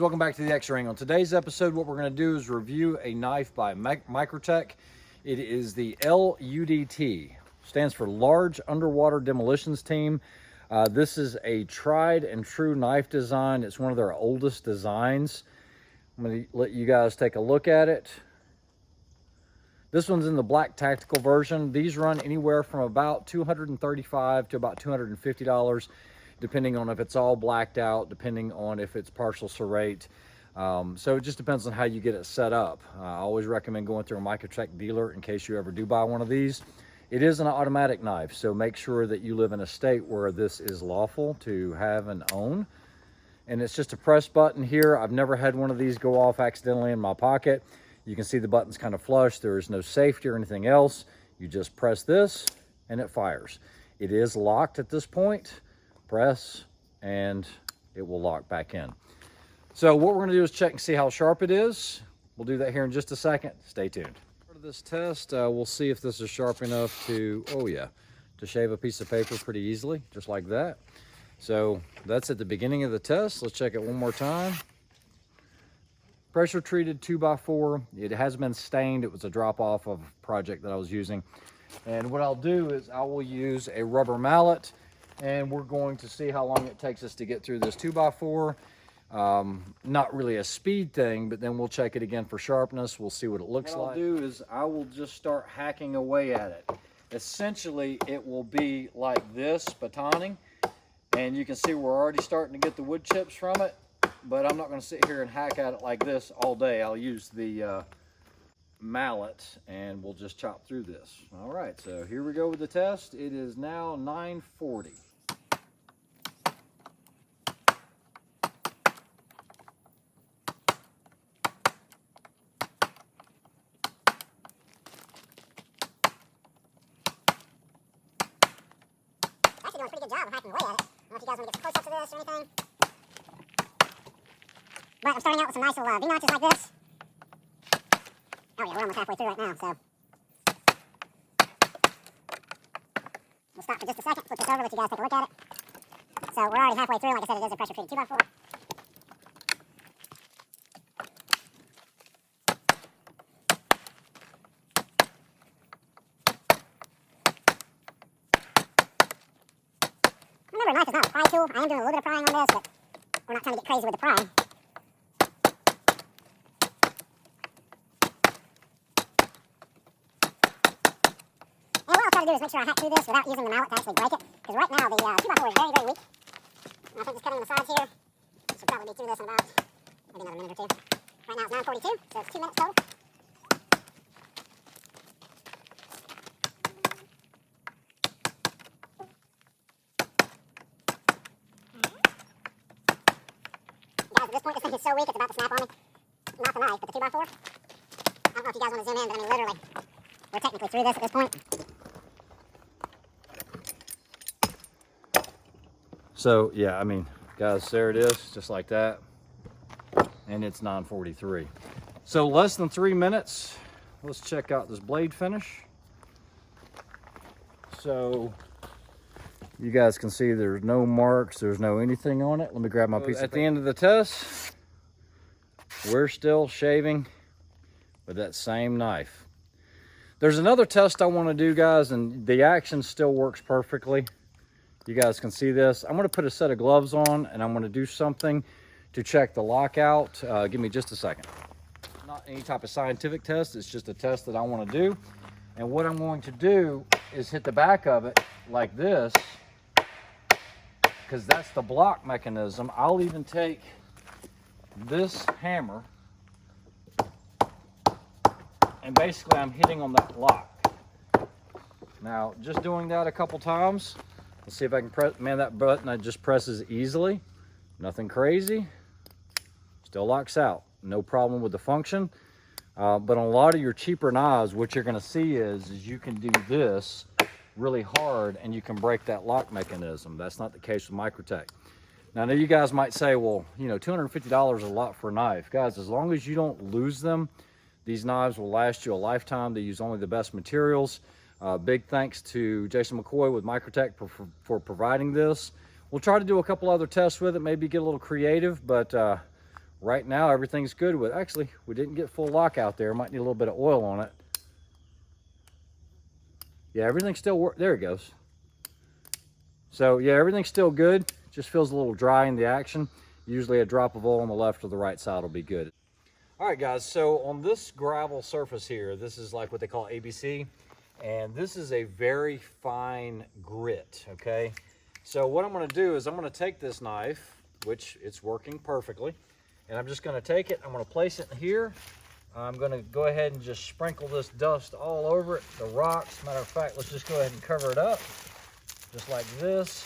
Welcome back to the X-Ring. On today's episode, what we're going to do is review a knife by Microtech. It is the L-UDT, stands for Large Underwater Demolitions Team. This is a tried and true knife design. It's one of their oldest designs. I'm going to let you guys take a look at it. This one's in the black tactical version. These run anywhere from about $235 to about $250. Depending on if it's all blacked out, depending on if it's partial serrate. So it just depends on how you get it set up. I always recommend going through a Microtech dealer in case you ever do buy one of these. It is an automatic knife, so make sure that you live in a state where this is lawful to have and own. And it's just a press button here. I've never had one of these go off accidentally in my pocket. You can see the button's kind of flush. There is no safety or anything else. You just press this and it fires. It is locked at this point. Press and it will lock back in. So what we're going to do is check and see how sharp it is. We'll do that here in just a second. Stay tuned. For this test, we'll see if this is sharp enough to, to shave a piece of paper pretty easily, just like that. So that's at the beginning of the test. Let's check it one more time. Pressure treated 2x4. It has been stained. It was a drop off of a project that I was using. And what I'll do is I will use a rubber mallet, and we're going to see how long it takes us to get through this 2x4. Not really a speed thing, but then we'll check it again for sharpness. We'll see what it looks like. What I'll do is I will just start hacking away at it. Essentially, it will be like this, batoning. And you can see we're already starting to get the wood chips from it, but I'm not going to sit here and hack at it like this all day. I'll use the mallet and we'll just chop through this. All right, so here we go with the test. It is now 9:40. Actually doing a pretty good job of hacking away at it. I don't know if you guys want to get some close-ups of this or anything. But I'm starting out with some nice little V-notches like this. Oh yeah, we're almost halfway through right now, so. We'll stop for just a second, flip this over, let you guys take a look at it. So we're already halfway through. Like I said, it is a pressure-treated 2x4. Remember, a knife is not a pry tool. I am doing a little bit of prying on this, but we're not trying to get crazy with the prying. And what I'll try to do is make sure I hack through this without using the mallet to actually break it. Because right now the 2x4 is very, very weak. And I think just cutting the sides here should probably be through this in about maybe another minute or two. Right now it's 9:42, so it's 2 minutes total. Guys, at this point, this thing is so weak, it's about to snap on me. Not the knife, but the 2x4. I don't know if you guys want to zoom in, but I mean, literally, we're technically through this at this point. So yeah, I mean, guys, there it is, just like that. And it's 9:43. So less than 3 minutes. Let's check out this blade finish. So you guys can see there's no marks, there's no anything on it. Let me grab my piece of paper. At the end of the test, we're still shaving with that same knife. There's another test I want to do, guys, and the action still works perfectly. You guys can see this. I'm going to put a set of gloves on and I'm going to do something to check the lockout. Give me just a second. Not any type of scientific test. It's just a test that I want to do. And what I'm going to do is hit the back of it like this, because that's the block mechanism. I'll even take this hammer and basically I'm hitting on that lock. Now, just doing that a couple times. Let's see if I can press, man, that button, it just presses easily. Nothing crazy. Still locks out. No problem with the function. But on a lot of your cheaper knives, what you're gonna see is you can do this really hard and you can break that lock mechanism. That's not the case with Microtech. Now, I know you guys might say, well, you know, $250 is a lot for a knife. Guys, as long as you don't lose them, these knives will last you a lifetime. They use only the best materials. Big thanks to Jason McCoy with Microtech for providing this. We'll try to do a couple other tests with it, maybe get a little creative, but right now everything's good with, actually, we didn't get full lock out there. Might need a little bit of oil on it. Yeah, everything's still there it goes. So yeah, everything's still good. Just feels a little dry in the action. Usually a drop of oil on the left or the right side will be good. All right, guys, so on this gravel surface here, this is like what they call ABC, and this is a very fine grit, okay? So what I'm gonna do is I'm gonna take this knife, which it's working perfectly, and I'm just gonna take it, I'm gonna place it in here. I'm gonna go ahead and just sprinkle this dust all over it, the rocks. Matter of fact, let's just go ahead and cover it up, just like this.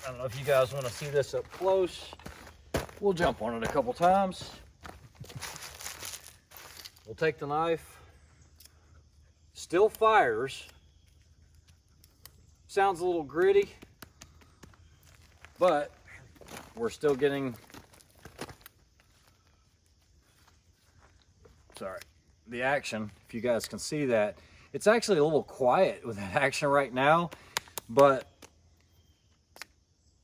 I don't know if you guys wanna see this up close. We'll jump on it a couple times. We'll take the knife. Still fires. Sounds a little gritty, but we're still getting, sorry, the action. If you guys can see that. It's actually a little quiet with that action right now, but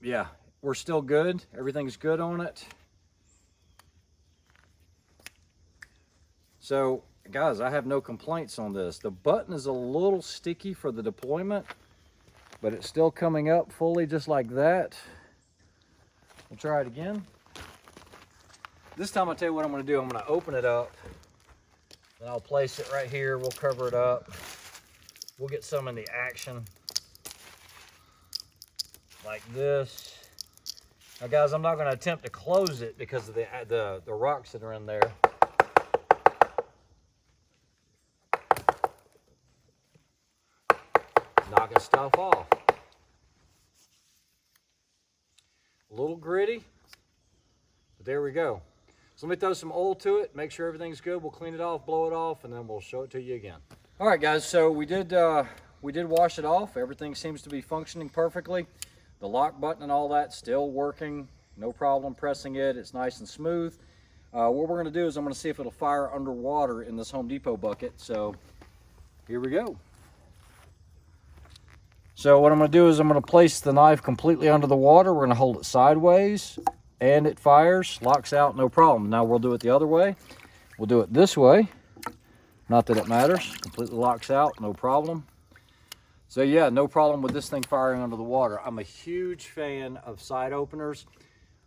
yeah, we're still good. Everything's good on it. So guys, I have no complaints on this. The button is a little sticky for the deployment, but it's still coming up fully just like that. We'll try it again. This time I'll tell you what I'm gonna do. I'm gonna open it up, and I'll place it right here. We'll cover it up. We'll get some in the action like this. Now guys, I'm not gonna attempt to close it because of the rocks that are in there. Knocking stuff off. A little gritty, but there we go. So let me throw some oil to it, make sure everything's good. We'll clean it off, blow it off, and then we'll show it to you again. All right, guys, so we did wash it off. Everything seems to be functioning perfectly. The lock button and all that still working. No problem pressing it. It's nice and smooth. What we're gonna do is I'm gonna see if it'll fire underwater in this Home Depot bucket. So here we go. So what I'm gonna do is I'm gonna place the knife completely under the water. We're gonna hold it sideways and it fires, locks out, no problem. Now we'll do it the other way. We'll do it this way. Not that it matters, completely locks out, no problem. So yeah, no problem with this thing firing under the water. I'm a huge fan of side openers.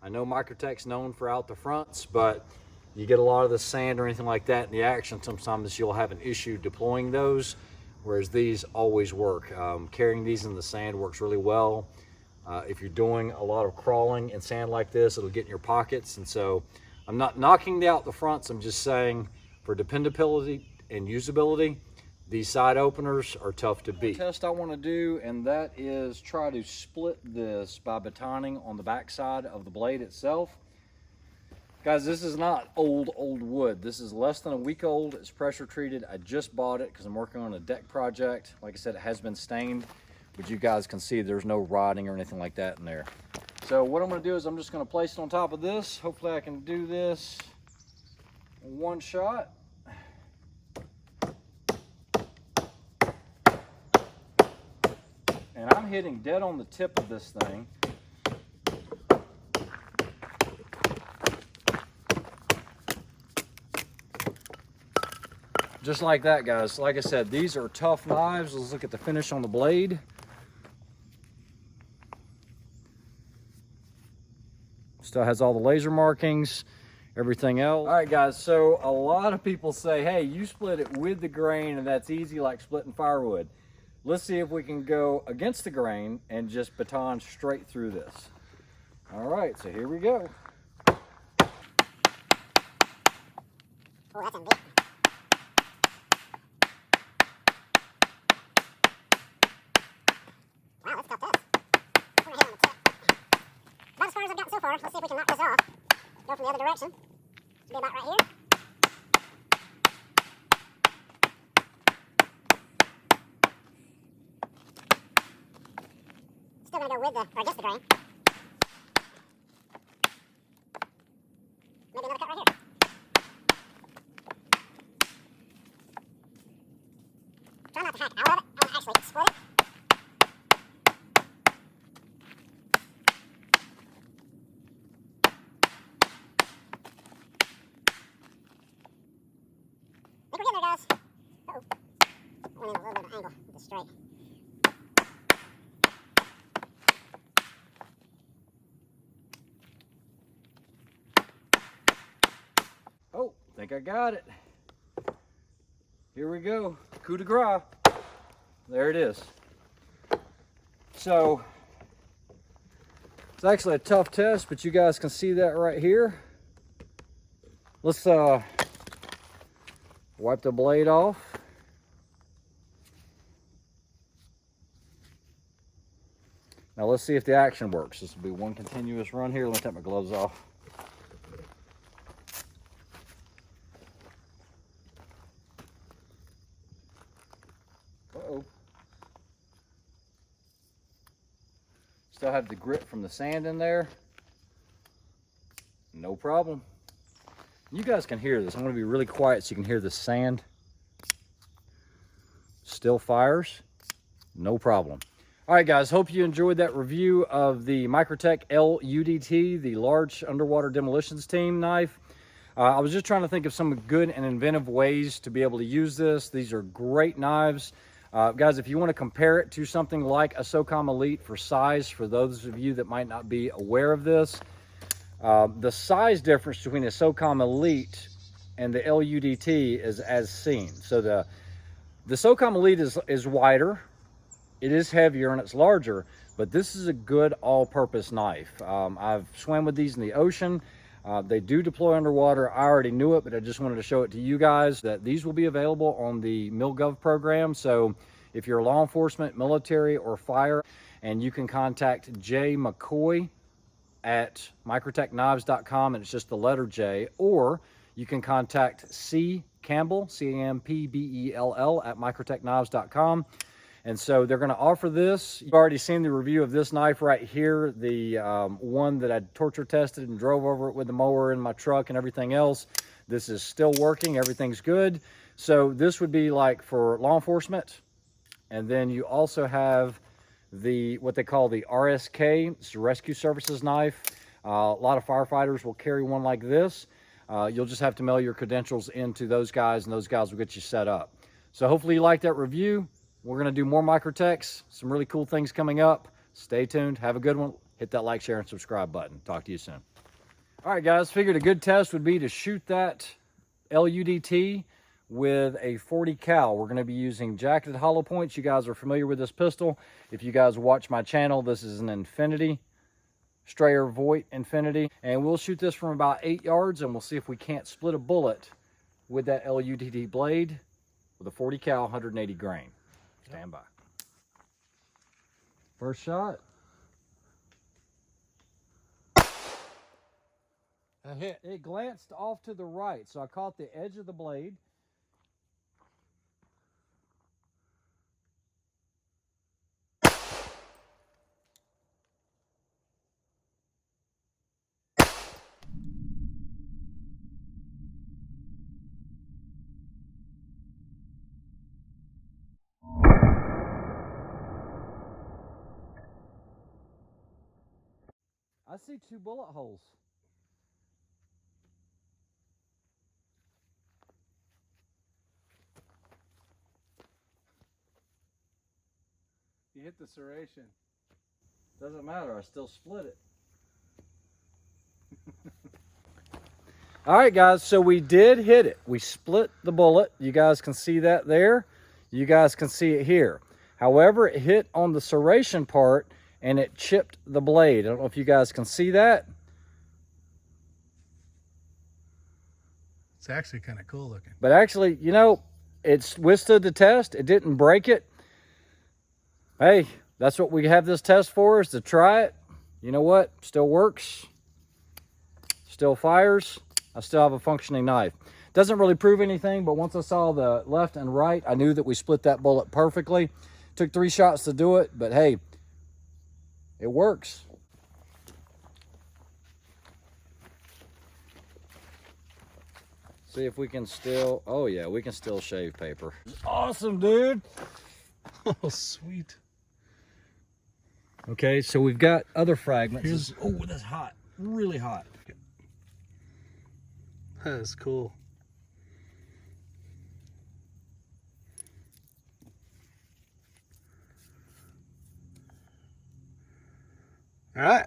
I know Microtech's known for out the fronts, but you get a lot of the sand or anything like that in the action, sometimes you'll have an issue deploying those, whereas these always work. Carrying these in the sand works really well. If you're doing a lot of crawling in sand like this, it'll get in your pockets. And so I'm not knocking out the fronts, I'm just saying for dependability and usability, these side openers are tough to beat. Test I want to do, and that is try to split this by batoning on the back side of the blade itself. Guys, this is not old wood. This is less than a week old. It's pressure treated. I just bought it because I'm working on a deck project. Like I said, it has been stained, but you guys can see there's no rotting or anything like that in there. So what I'm going to do is I'm just going to place it on top of this. Hopefully I can do this in one shot. And I'm hitting dead on the tip of this thing. Just like that, guys. Like I said, these are tough knives. Let's look at the finish on the blade. Still has all the laser markings, everything else. All right, guys, so a lot of people say, hey, you split it with the grain and that's easy like splitting firewood. Let's see if we can go against the grain and just baton straight through this. All right, so here we go. Oh, that's a big. Wow, let's cut this. We're gonna hit on the tip. About as far as I've gotten so far. Let's see if we can knock this off. Go from the other direction. Should be about right here. Still gonna go with the, or against the grain. Maybe another cut right here. Try not to hack out of it. I want to actually split it. straight. Oh, think I got it. Here we go, coup de grace. There it is. So, it's actually a tough test, but you guys can see that right here. Let's wipe the blade off. Now let's see if the action works. This will be one continuous run here. Let me take my gloves off. Uh-oh. Still have the grit from the sand in there. No problem. You guys can hear this. I'm going to be really quiet so you can hear the sand. Still fires. No problem. All right, guys. Hope you enjoyed that review of the Microtech L-UDT, the Large Underwater Demolitions Team knife. I was just trying to think of some good and inventive ways to be able to use this. These are great knives. Guys, if you want to compare it to something like a SOCOM Elite for size, for those of you that might not be aware of this, the size difference between a SOCOM Elite and the L-UDT is as seen. So the SOCOM Elite is wider, it is heavier, and it's larger, but this is a good all-purpose knife. I've swam with these in the ocean. They do deploy underwater. I already knew it, but I just wanted to show it to you guys that these will be available on the MilGov program. So if you're law enforcement, military, or fire, and you can contact Jay McCoy at microtechknives.com, and it's just the letter J, or you can contact C. Campbell, C-A-M-P-B-E-L-L, at microtechknives.com. And so they're going to offer this. You've already seen the review of this knife right here, the one that I torture tested and drove over it with the mower in my truck and everything else. This is still working. Everything's good. So this would be like for law enforcement. And then you also have the what they call the RSK. It's a rescue services knife. A lot of firefighters will carry one like this. You'll just have to mail your credentials into those guys, and those guys will get you set up. So hopefully you like that review. We're going to do more Microtechs, some really cool things coming up. Stay tuned. Have a good one. Hit that like, share, and subscribe button. Talk to you soon. All right, guys. Figured a good test would be to shoot that L-UDT with a 40 cal. We're going to be using jacketed hollow points. You guys are familiar with this pistol. If you guys watch my channel, this is an Infinity, Strayer Voigt Infinity. And we'll shoot this from about 8 yards, and we'll see if we can't split a bullet with that L-UDT blade with a 40 cal, 180 grain. Stand by. First shot. A hit. It glanced off to the right, so I caught the edge of the blade. I see 2 bullet holes. You hit the serration. Doesn't matter, I still split it. All right, guys, so we did hit it. We split the bullet. You guys can see that there. You guys can see it here. However, it hit on the serration part and it chipped the blade. I don't know if you guys can see that. It's actually kind of cool looking. But actually, you know, it's withstood the test. It didn't break it. Hey, that's what we have this test for, is to try it. You know what? Still works. Still fires. I still have a functioning knife. Doesn't really prove anything, but once I saw the left and right, I knew that we split that bullet perfectly. Took 3 shots to do it, but hey, it works. See if we can still, oh yeah, we can still shave paper. Awesome, dude. Oh, sweet. Okay, so we've got other fragments. Oh, that's hot, really hot. That is cool. All right.